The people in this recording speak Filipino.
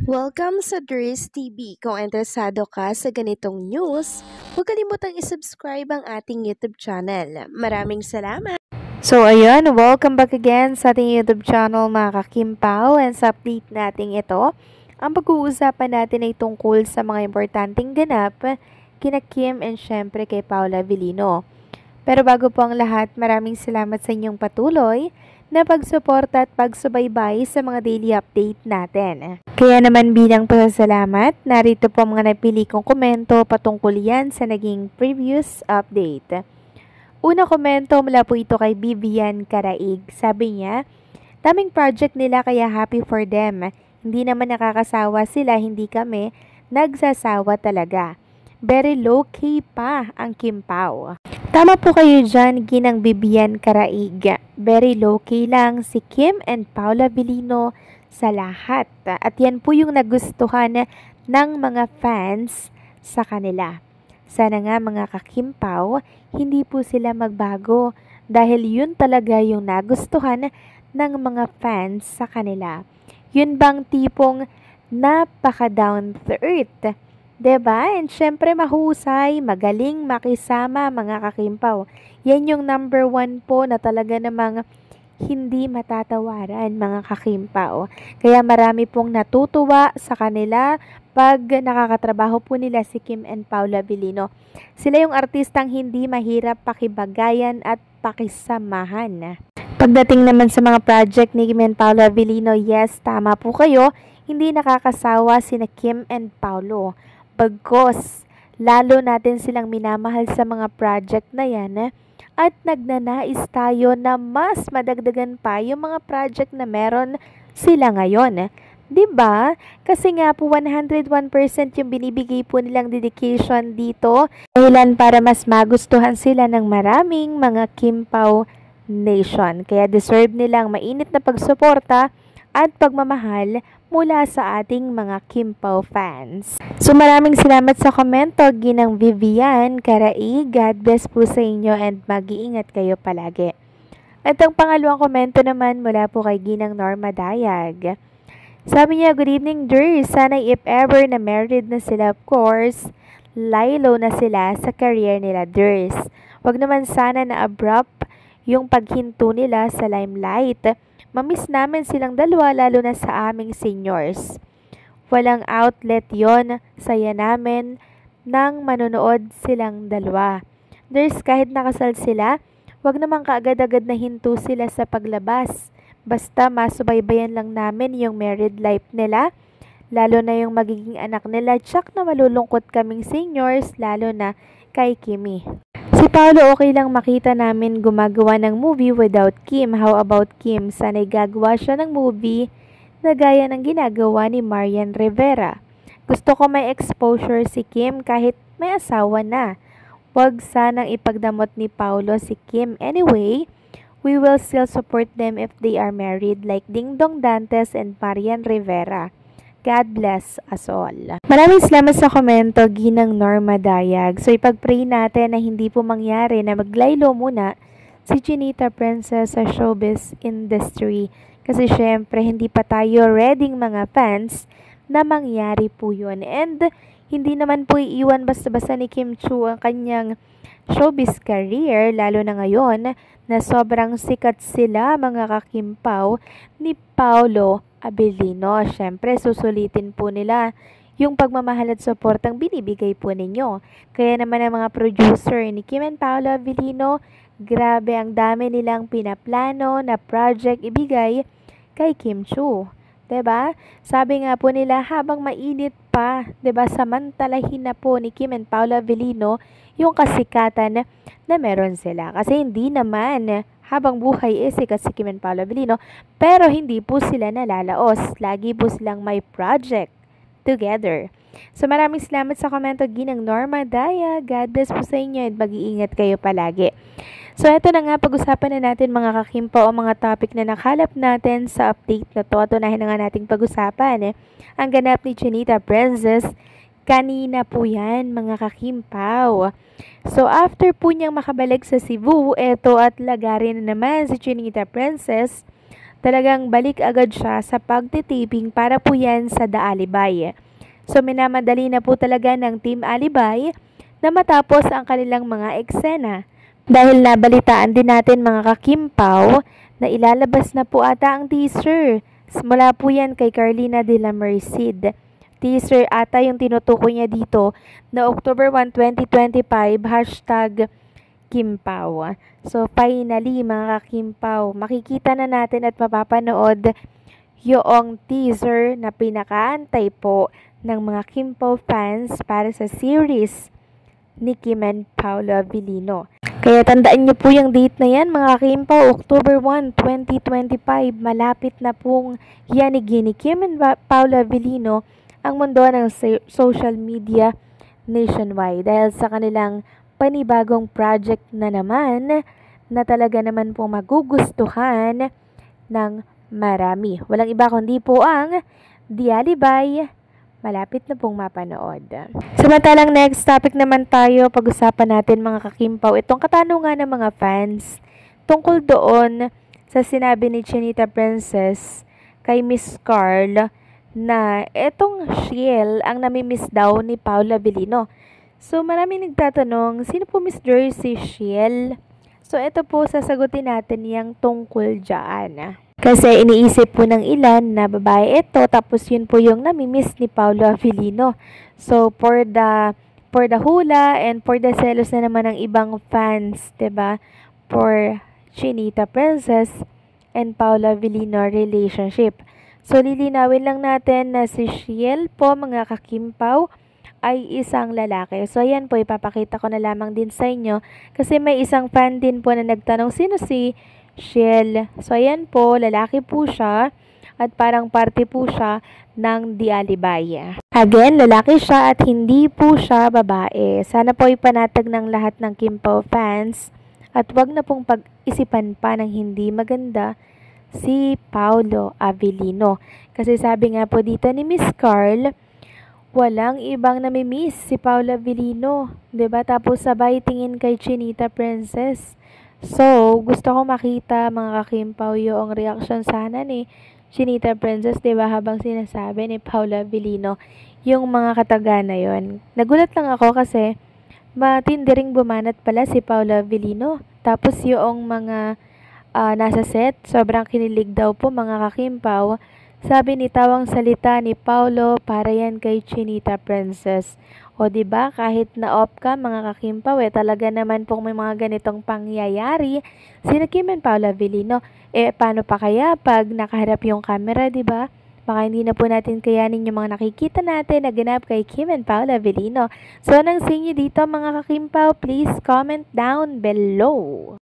Welcome sa Dries TV. Kung interesado ka sa ganitong news, huwag kalimutang isubscribe ang ating YouTube channel. Maraming salamat! So ayun, welcome back again sa ating YouTube channel mga kakimpaw, and sa update natin ito, ang pag-uusapan natin ay tungkol sa mga importanteng ganap kina Kim and syempre kay Paula Avellino. Pero bago po ang lahat, maraming salamat sa inyong patuloy na pagsuporta at pagsubaybay sa mga daily update natin. Kaya naman bilang pasasalamat, narito po ang mga napili kong komento patungkol yan sa naging previous update. Una komento mula po ito kay Vivian Caraig. Sabi niya, daming project nila kaya happy for them. Hindi naman nakakasawa sila, hindi kami nagsasawa talaga. Very low-key pa ang Kim Pao. Tama po kayo dyan, ginang Vivian Caraig. Very low-key lang si Kim and Paula Avellino sa lahat. At yan po yung nagustuhan ng mga fans sa kanila. Sana nga mga kakimpaw, hindi po sila magbago dahil yun talaga yung nagustuhan ng mga fans sa kanila. Yun bang tipong napaka-down to earth? Diba? And syempre mahusay, magaling, makisama mga kakimpaw. Yan yung number 1 po na talaga namang hindi matatawaran mga kakimpaw. Kaya marami pong natutuwa sa kanila pag nakakatrabaho po nila si Kim and Paula Avellino. Sila yung artistang hindi mahirap pakibagayan at pakisamahan. Pagdating naman sa mga project ni Kim and Paula Avellino, yes, tama po kayo, hindi nakakasawa sina Kim and Paulo. Bagkos, lalo natin silang minamahal sa mga project na yan, at nagnanais tayo na mas madagdagan pa yung mga project na meron sila ngayon. 'Di ba? Kasi nga po 101% yung binibigay po nilang dedication dito. Dahilan para mas magustuhan sila ng maraming mga Kim Pao Nation. Kaya deserve nilang mainit na pagsuporta at pagmamahal mula sa ating mga Kim Pao fans. So maraming salamat sa komento, ginang Vivian Caraig. God bless po sa inyo and mag-iingat kayo palagi. At ang pangalawang komento naman mula po kay ginang Norma Dayag. Sabi niya, good evening, Dries. Sana if ever na married na sila, of course, laylo na sila sa career nila, Dries. Wag naman sana na abrupt yung paghinto nila sa limelight. Mamiss namin silang dalawa, lalo na sa aming seniors. Walang outlet yon, saya namin nang manonood silang dalawa. There's kahit nakasal sila, wag naman kaagad-agad na hinto sila sa paglabas. Basta masubaybayan lang namin yung married life nila, lalo na yung magiging anak nila. Tsak na malulungkot kaming seniors, lalo na kay Kimi. Si Paolo okay lang makita namin gumagawa ng movie without Kim. How about Kim? Sana'y gagawa siya ng movie na gaya ng ginagawa ni Marian Rivera. Gusto ko may exposure si Kim kahit may asawa na. Huwag sanang ipagdamot ni Paolo si Kim. Anyway, we will still support them if they are married like Ding Dong Dantes and Marian Rivera. God bless us all. Maraming salamat sa komento, ginang Norma Dayag. So ipag-pray natin na hindi po mangyari na maglaylo muna si Chinita Princess sa showbiz industry. Kasi syempre hindi pa tayo ready mga fans na mangyari po yun. And hindi naman po iiwan basta-basta ni Kim Chu ang kanyang showbiz career, lalo na ngayon na sobrang sikat sila mga kakimpaw ni Paolo Avellino. Syempre susulitin po nila yung pagmamahal at suportang binibigay po ninyo. Kaya naman ang mga producer ni Kim and Paolo Avellino, grabe ang dami nilang pinaplano na project ibigay kay Kim Chu. 'Di ba? Sabi nga po nila habang mainit pa, 'di ba, samantalahin na po ni Kim and Paolo Avellino yung kasikatan na meron sila. Kasi hindi naman habang buhay sikat si Kim and Paolo Avellino, pero hindi po sila nalalaos. Lagi po silang may project together. So maraming salamat sa komento, ginang Norma Daya. God bless po sa inyo at mag-iingat kayo palagi. So eto na nga, pag-usapan na natin mga kakimpa o mga topic na nakalap natin sa update na to. At unahin na nga nating pag-usapan ang ganap ni Chinita Princess. Kanina po yan mga kakimpaw. So after po niyang makabalik sa Cebu, eto at lagarin na naman si Chinita Princess talagang balik agad siya sa pagtitaping para po yan sa The Alibay. So minamadali na po talaga ng Team Alibay na matapos ang kanilang mga eksena. Dahil nabalitaan din natin mga kakimpaw na ilalabas na po ata ang teaser. Mula po yan kay Carlina de la Merced. Teaser ata yung tinutukoy niya dito na October 1, 2025, #Kimpaw. So finally mga kakimpaw, makikita na natin at mapapanood yung teaser na pinakaantay po ng mga Kimpaw fans para sa series ni Kim and Paolo Avellino. Kaya tandaan niyo po yung date na yan mga Kimpaw, October 1, 2025. Malapit na pong yanigin ni Kim and Paolo Avellino ang mundo ng social media nationwide dahil sa kanilang panibagong project na naman na talaga naman pong magugustuhan ng marami. Walang iba kundi po ang The Alibay. Malapit na pong mapanood. Samantalang next topic naman tayo, pag-usapan natin mga kakimpaw, itong katanungan ng mga fans tungkol doon sa sinabi ni Chinita Princess kay Miss Carl na etong Shiel ang namimiss daw ni Paolo Avellino. So maraming nagtatanong, sino po Miss Jersey Shiel? So ito po sasagutin natin yung tungkol dyan. Kasi iniisip po ng ilan na babae ito, tapos yun po yung namimiss ni Paolo Avellino. So for the hula and for the selos na naman ng ibang fans, 'di ba? For Chinita Princess and Paolo Avellino relationship. So lilinawin lang natin na si Shiel po mga kakimpaw ay isang lalaki. So ayan po, ipapakita ko na lamang din sa inyo kasi may isang fan din po na nagtanong sino si Shiel. So ayan po, lalaki po siya at parang parte po siya ng The Alibay. Again, lalaki siya at hindi po siya babae. Sana po ipanatag ng lahat ng Kimpaw fans at wag na pong pag-isipan pa ng hindi maganda si Paolo Avellino. Kasi sabi nga po dito ni Miss Carl, walang ibang namimiss si Paolo Avellino, 'di ba? Tapos sabay tingin kay Chinita Princess. So, gusto ko makita mga kakimpaw yung reaction sana ni Chinita Princess, 'di ba? Habang sinasabi ni Paolo Avellino yung mga kataga na yon. Nagulat lang ako kasi matindi ring bumanat pala si Paolo Avellino. Tapos yung mga nasa set, sobrang kinilig daw po mga kakimpaw. Sabi ni tawang salita ni Paolo para yan kay Chinita Princess. O diba, kahit na off ka mga kakimpaw, talaga naman pong may mga ganitong pangyayari sina Kim and Paolo Avellino. Paano pa kaya pag nakaharap yung camera, diba? Baka hindi na po natin kayanin yung mga nakikita natin na ganap kay Kim and Paolo Avellino. So, anong sa inyo dito mga kakimpaw? Please comment down below.